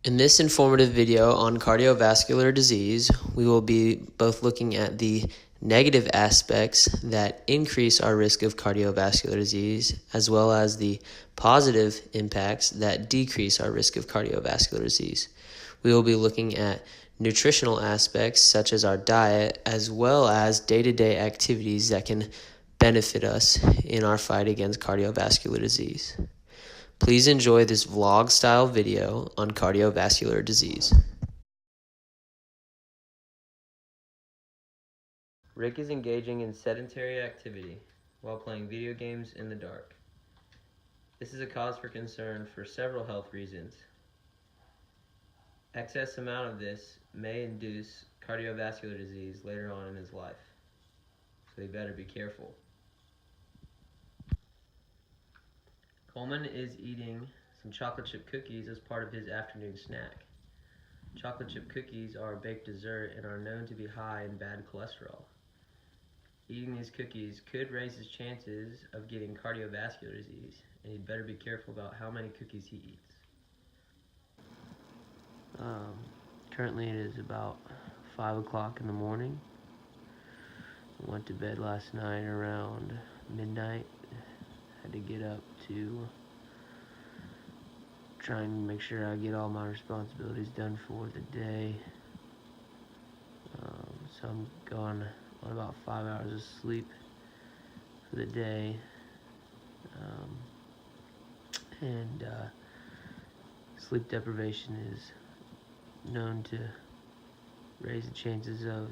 In this informative video on cardiovascular disease, we will be both looking at the negative aspects that increase our risk of cardiovascular disease, as well as the positive impacts that decrease our risk of cardiovascular disease. We will be looking at nutritional aspects such as our diet, as well as day-to-day activities that can benefit us in our fight against cardiovascular disease. Please enjoy this vlog-style video on cardiovascular disease. Rick is engaging in sedentary activity while playing video games in the dark. This is a cause for concern for several health reasons. Excess amount of this may induce cardiovascular disease later on in his life, so he better be careful. Coleman is eating some chocolate chip cookies as part of his afternoon snack. Chocolate chip cookies are a baked dessert and are known to be high in bad cholesterol. Eating these cookies could raise his chances of getting cardiovascular disease, and he'd better be careful about how many cookies he eats. Currently it is about 5 o'clock in the morning. I went to bed last night around midnight. Had to get up to try and make sure I get all my responsibilities done for the day. So I'm going on about 5 hours of sleep for the day. Sleep deprivation is known to raise the chances of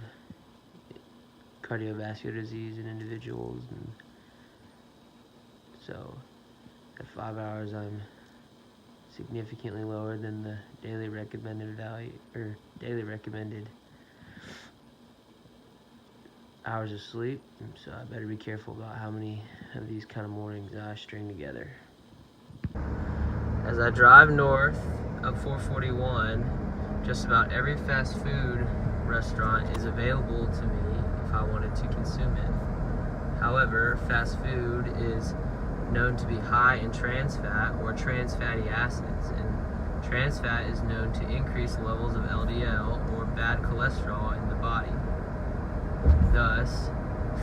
cardiovascular disease in individuals, and so at 5 hours I'm significantly lower than the daily recommended value, or daily recommended hours of sleep, and so I better be careful about how many of these kind of mornings I string together. As I drive north up 441, just about every fast food restaurant is available to me if I wanted to consume it. However, fast food is known to be high in trans fat or trans fatty acids, and trans fat is known to increase levels of LDL or bad cholesterol in the body. Thus,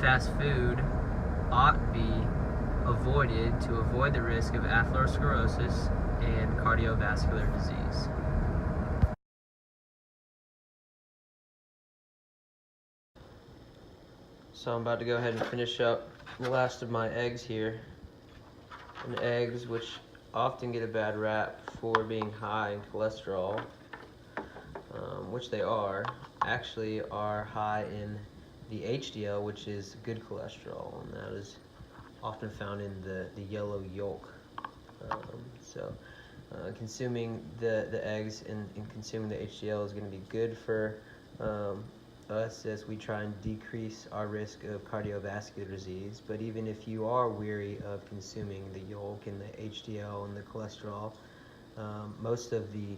fast food ought be avoided to avoid the risk of atherosclerosis and cardiovascular disease. So I'm about to go ahead and finish up the last of my eggs here. And eggs, which often get a bad rap for being high in cholesterol, which they are, actually are high in the HDL, which is good cholesterol, and that is often found in the yellow yolk. Consuming the eggs and consuming the HDL is going to be good for us as we try and decrease our risk of cardiovascular disease. But even if you are weary of consuming the yolk and the HDL and the cholesterol, most of the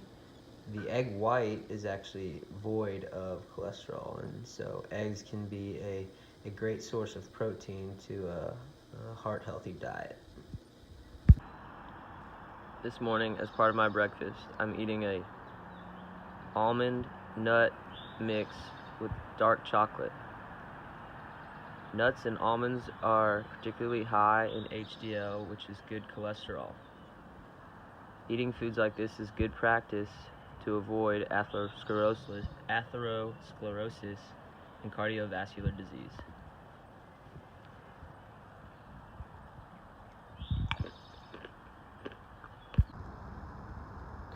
egg white is actually void of cholesterol, and so eggs can be a great source of protein to a heart healthy diet. This morning, as part of my breakfast, I'm eating a almond nut mix with dark chocolate. Nuts and almonds are particularly high in HDL, which is good cholesterol. Eating foods like this is good practice to avoid atherosclerosis and cardiovascular disease.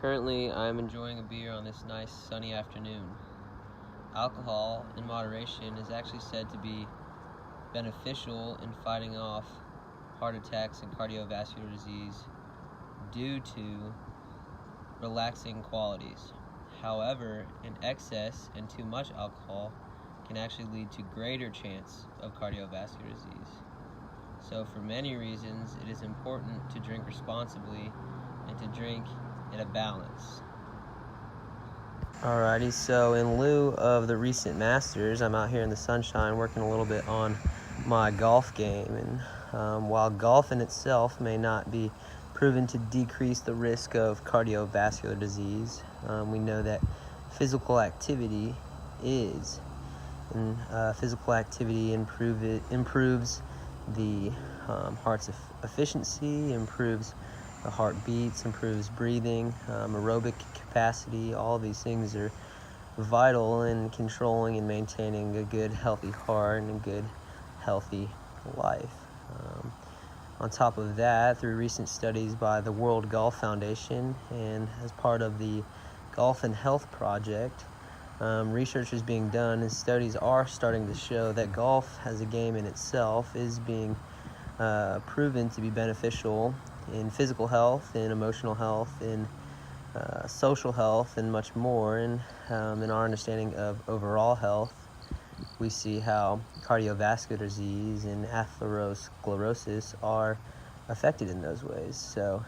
Currently, I'm enjoying a beer on this nice sunny afternoon. Alcohol in moderation is actually said to be beneficial in fighting off heart attacks and cardiovascular disease due to relaxing qualities. However, in excess and too much alcohol can actually lead to greater chance of cardiovascular disease. So for many reasons, it is important to drink responsibly and to drink in a balance. Alrighty, so in lieu of the recent Masters, I'm out here in the sunshine working a little bit on my golf game. And while golf in itself may not be proven to decrease the risk of cardiovascular disease. We know that physical activity physical activity improves the heart's efficiency, improves the heartbeats, improves breathing, aerobic capacity. All these things are vital in controlling and maintaining a good, healthy heart and a good, healthy life. On top of that, through recent studies by the World Golf Foundation and as part of the Golf and Health Project, research is being done and studies are starting to show that golf as a game in itself is being proven to be beneficial in physical health, in emotional health, in social health, and much more. And in our understanding of overall health, we see how cardiovascular disease and atherosclerosis are affected in those ways. So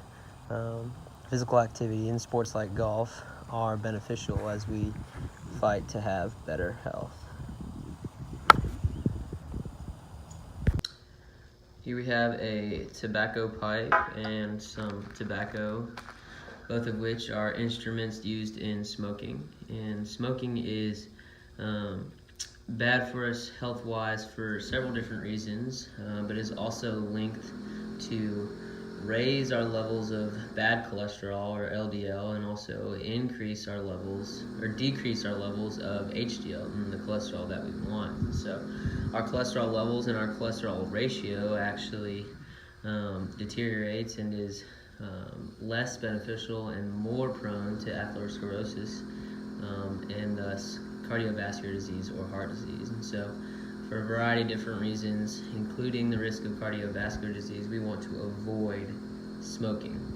physical activity in sports like golf are beneficial as we fight to have better health. Here we have a tobacco pipe and some tobacco, both of which are instruments used in smoking. And smoking is bad for us health-wise for several different reasons, but is also linked to raise our levels of bad cholesterol or LDL, and also increase our levels or decrease our levels of HDL, and the cholesterol that we want. So our cholesterol levels and our cholesterol ratio actually deteriorates and is less beneficial and more prone to atherosclerosis and thus cardiovascular disease or heart disease. And so for a variety of different reasons, including the risk of cardiovascular disease, we want to avoid smoking.